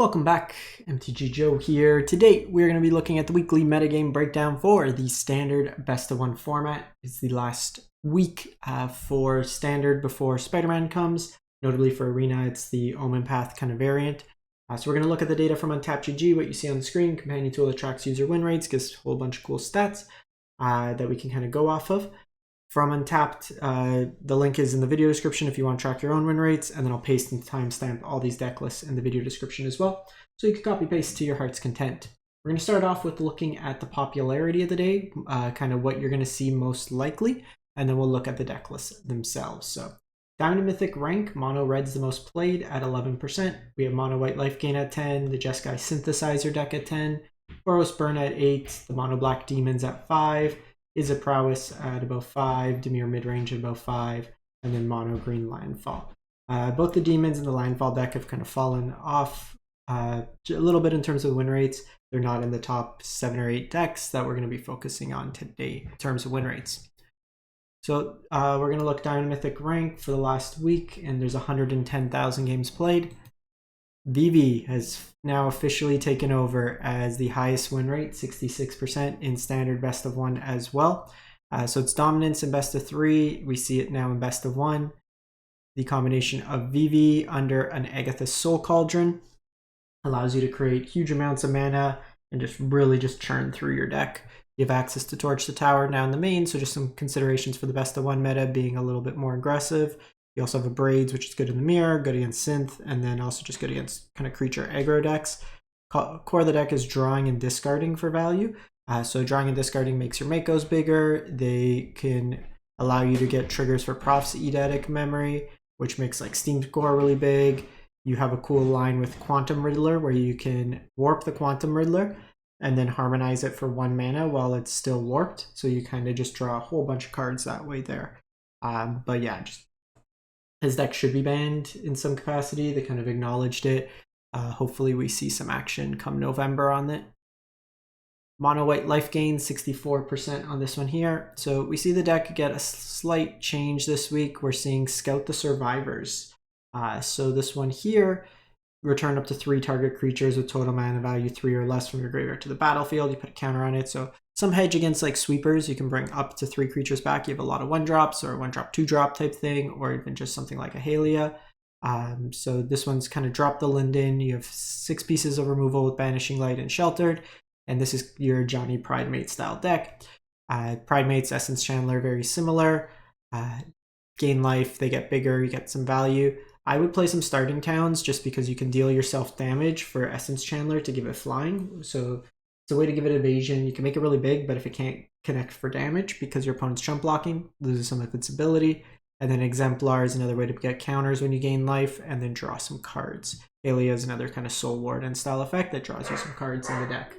Welcome back, MTG Joe here. Today we're going to be looking at the weekly metagame breakdown for the standard best of one format. It's the last week for standard before Spider-Man comes. Notably for Arena, it's the Omen Path kind of variant. So we're going to look at the data from UntappedGG, what you see on the screen. Companion tool that tracks user win rates, gives a whole bunch of cool stats that we can kind of go off of. From Untapped, the link is in the video description if you want to track your own win rates, and then I'll paste and timestamp all these deck lists in the video description as well, so you can copy paste to your heart's content. We're going to start off with looking at the popularity of the day, kind of what you're going to see most likely, and then we'll look at the deck lists themselves. So Diamond and Mythic rank, Mono Red's the most played at 11%. We have Mono White Life Gain at 10, the Jeskai Synthesizer deck at 10, Boros Burn at 8, the Mono Black Demons at 5, Izzet prowess at about 5, Dimir Midrange at about 5, and then Mono Green Landfall. Both the Demons and the Landfall deck have kind of fallen off a little bit in terms of win rates. They're not in the top 7 or 8 decks that we're going to be focusing on today in terms of win rates. So we're going to look Diamond Mythic rank for the last week, and there's 110,000 games played. Vivi has now officially taken over as the highest win rate, 66% in standard best of one as well. So it's dominance in best of 3. We see it now in best of 1. The combination of Vivi under an Agatha's Soul Cauldron allows you to create huge amounts of mana and just churn through your deck. You have access to Torch the Tower now in the main, so just some considerations for the best of 1 meta being a little bit more aggressive. You also have a Braids, which is good in the mirror, good against Synth, and then also just good against kind of creature aggro decks. Core of the deck is drawing and discarding for value. So drawing and discarding makes your Makos bigger. They can allow you to get triggers for Prof's Eidetic Memory, which makes like Steamed Core really big. You have a cool line with Quantum Riddler where you can warp the Quantum Riddler and then harmonize it for 1 mana while it's still warped. So you kind of just draw a whole bunch of cards that way there. But yeah, his deck should be banned in some capacity. They kind of acknowledged it. Hopefully we see some action come November on it. Mono White Life Gain, 64% on this one here. So we see the deck get a slight change this week. We're seeing Scout the Survivors. So this one here, return up to 3 target creatures with total mana value 3 or less from your graveyard to the battlefield. You put a counter on it. So some hedge against like sweepers. You can bring up to 3 creatures back. You have a lot of 1-drops or 1-drop, 2-drop type thing, or even just something like a Halia. So this one's kind of drop the Linden. You have 6 pieces of removal with Banishing Light and Sheltered. And this is your Johnny Pridemate style deck. Pridemate's Essence Chandler, very similar. Gain life, they get bigger, you get some value. I would play some starting towns just because you can deal yourself damage for Essence Chandler to give it flying. So it's a way to give it evasion. You can make it really big, but if it can't connect for damage because your opponent's chump blocking, loses some of its ability. And then Exemplar is another way to get counters when you gain life and then draw some cards. Alia is another kind of Soul Warden style effect that draws you some cards in the deck.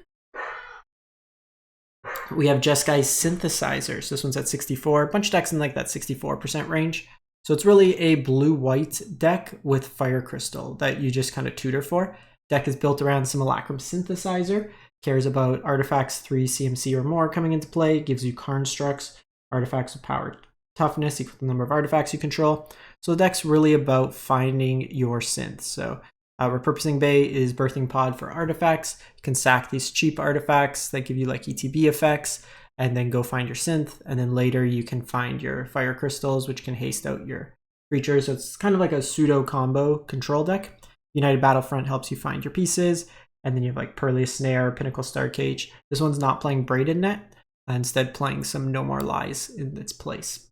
We have Jeskai Synthesizers. This one's at 64. A bunch of decks in like that 64% range. So it's really a blue-white deck with Fire Crystal that you just kind of tutor for. Deck is built around Simulacrum Synthesizer. Cares about artifacts 3 CMC or more coming into play. Gives you constructs, artifacts with power toughness equal to the number of artifacts you control. So the deck's really about finding your synths. So Repurposing Bay is Birthing Pod for artifacts. You can sack these cheap artifacts that give you like ETB effects and then go find your synth. And then later you can find your Fire Crystals, which can haste out your creatures. So it's kind of like a pseudo combo control deck. United Battlefront helps you find your pieces. And then you have like Pearlious Snare, Pinnacle Star Cage. This one's not playing Braided Net, instead playing some No More Lies in its place.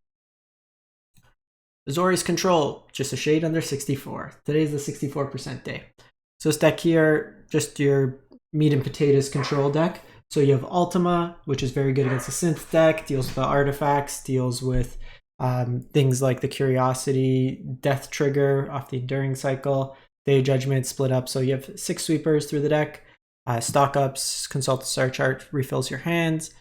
Azorius Control, just a shade under 64. Today's the 64% day. So this deck here, just your meat and potatoes control deck. So you have Ultima, which is very good against the synth deck, deals with the artifacts, deals with things like the Curiosity, Death Trigger off the Enduring Cycle, Day of Judgment, Split Up. So you have 6 sweepers through the deck. Stock ups, Consult the Star Chart, refills your hands.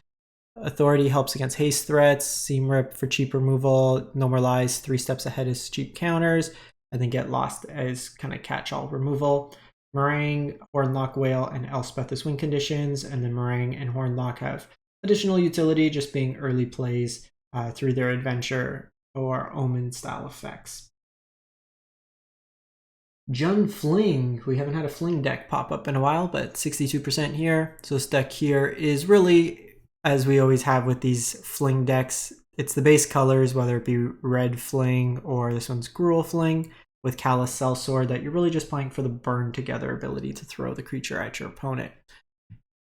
Authority helps against haste threats, Seam Rip for cheap removal, No More Lies, 3 steps ahead is cheap counters, and then Get Lost as kind of catch-all removal. Meringue, Hornlock Whale, and Elspeth as win conditions, and then Meringue and Hornlock have additional utility, just being early plays through their adventure or Omen style effects. Jun Fling. We haven't had a Fling deck pop up in a while, but 62% here. So this deck here is really, as we always have with these Fling decks, it's the base colors, whether it be red Fling or this one's Gruul Fling with Callous Sellsword, that you're really just playing for the burn together ability to throw the creature at your opponent.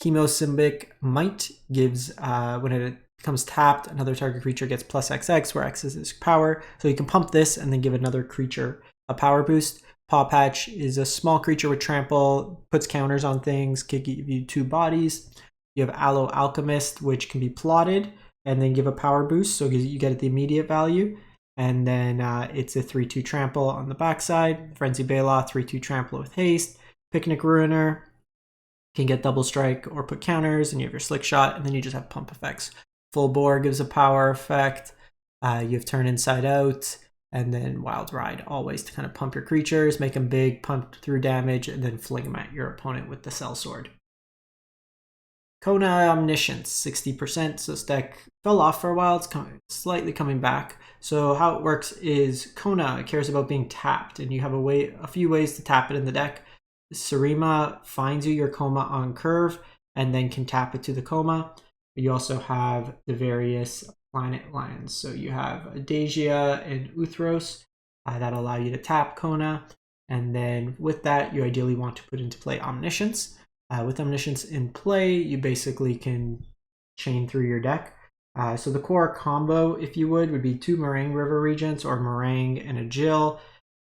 Chemosymbic Might gives, when it becomes tapped, another target creature gets plus XX, where X is its power. So you can pump this and then give another creature a power boost. Paw Patch is a small creature with trample, puts counters on things, can give you 2 bodies. You have Aloe Alchemist, which can be plotted and then give a power boost, so you get the immediate value. And then it's a 3/2 trample on the backside. Frenzy Baloth, 3/2 trample with haste. Picnic Ruiner can get double strike or put counters, and you have your Slick Shot, and then you just have pump effects. Full Bore gives a power effect. You have Turn Inside Out. And then Wild Ride, always to kind of pump your creatures, make them big, pump through damage, and then fling them at your opponent with the Sellsword. Kona Omniscience, 60%. So this deck fell off for a while. It's slightly coming back. So how it works is Kona cares about being tapped, and you have a few ways to tap it in the deck. Sarima finds you your Koma on curve, and then can tap it to the Koma. You also have the various planet lands. So you have Adasia and Uthros that allow you to tap Kona. And then with that, you ideally want to put into play Omniscience. With Omniscience in play, you basically can chain through your deck. So the core combo, if you would be 2 Meringue River Regents or Meringue and a Jill.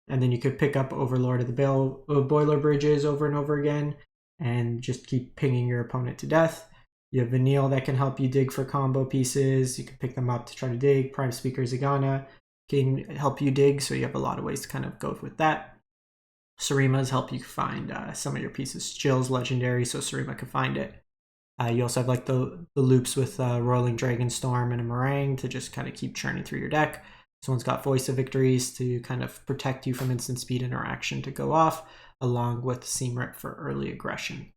And then you could pick up Overlord of the Boiler Bridges over and over again and just keep pinging your opponent to death. You have Vanille that can help you dig for combo pieces. You can pick them up to try to dig. Prime Speaker Zagana can help you dig, so you have a lot of ways to kind of go with that. Sarimas help you find some of your pieces. Jill's legendary, so Sarima can find it. You also have like the loops with Roiling Dragonstorm and a Meringue to just kind of keep churning through your deck. This one's got Voice of Victories to kind of protect you from instant speed interaction to go off, along with Seam Rip for early aggression.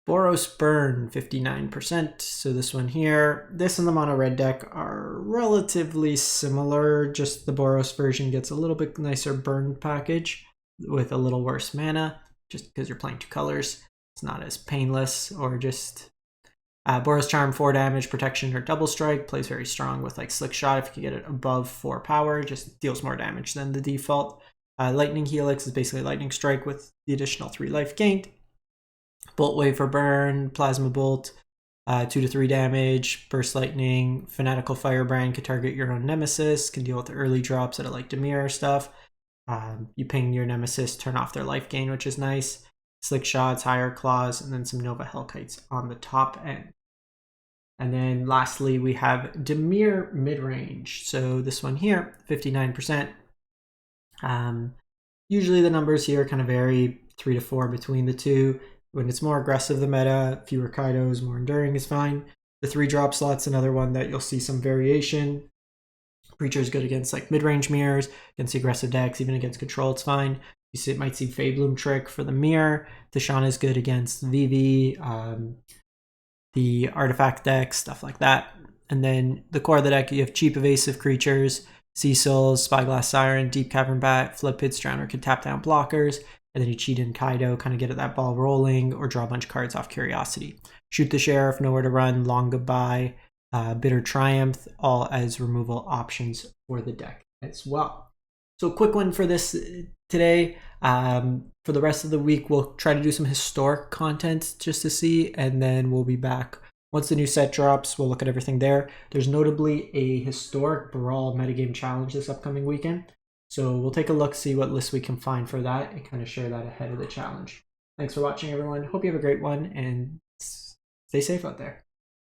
Boros Burn, 59%. So this one here, this and the mono red deck are relatively similar. Just the Boros version gets a little bit nicer burn package with a little worse mana, just because you're playing 2 colors. It's not as painless, or just Boros Charm, 4 damage, protection, or double strike. Plays very strong with like Slick Shot if you get it above 4 power. Just deals more damage than the default. Lightning Helix is basically Lightning Strike with the additional 3 life gained. Bolt Wave for burn, Plasma Bolt, 2 to 3 damage, Burst Lightning, Fanatical Firebrand can target your own nemesis, can deal with the early drops that are like Dimir stuff. You ping your nemesis, turn off their life gain, which is nice. Slick Shots, Higher Claws, and then some Nova Hellkites on the top end. And then lastly, we have Dimir Midrange. So this one here, 59%. Usually the numbers here kind of vary 3 to 4 between the two. When it's more aggressive, the meta, fewer Kaidos, more enduring is fine. The 3-drop slot's another one that you'll see some variation. Preacher is good against like mid-range mirrors, against the aggressive decks, even against control, it's fine. Might see Fabloom Trick for the mirror. Tishana is good against Vivi, the artifact deck, stuff like that. And then the core of the deck, you have cheap evasive creatures, Sea Souls, Spyglass Siren, Deep Cavern Bat, Flood Pits, Drowner can tap down blockers. And then you cheat in Kaido, kind of get that ball rolling, or draw a bunch of cards off Curiosity. Shoot the Sheriff, Nowhere to Run, Long Goodbye, Bitter Triumph, all as removal options for the deck as well. So quick one for this today. For the rest of the week, we'll try to do some historic content just to see, and then we'll be back. Once the new set drops, we'll look at everything there. There's notably a historic Brawl metagame challenge this upcoming weekend. So we'll take a look, see what lists we can find for that, and kind of share that ahead of the challenge. Thanks for watching, everyone. Hope you have a great one, and stay safe out there.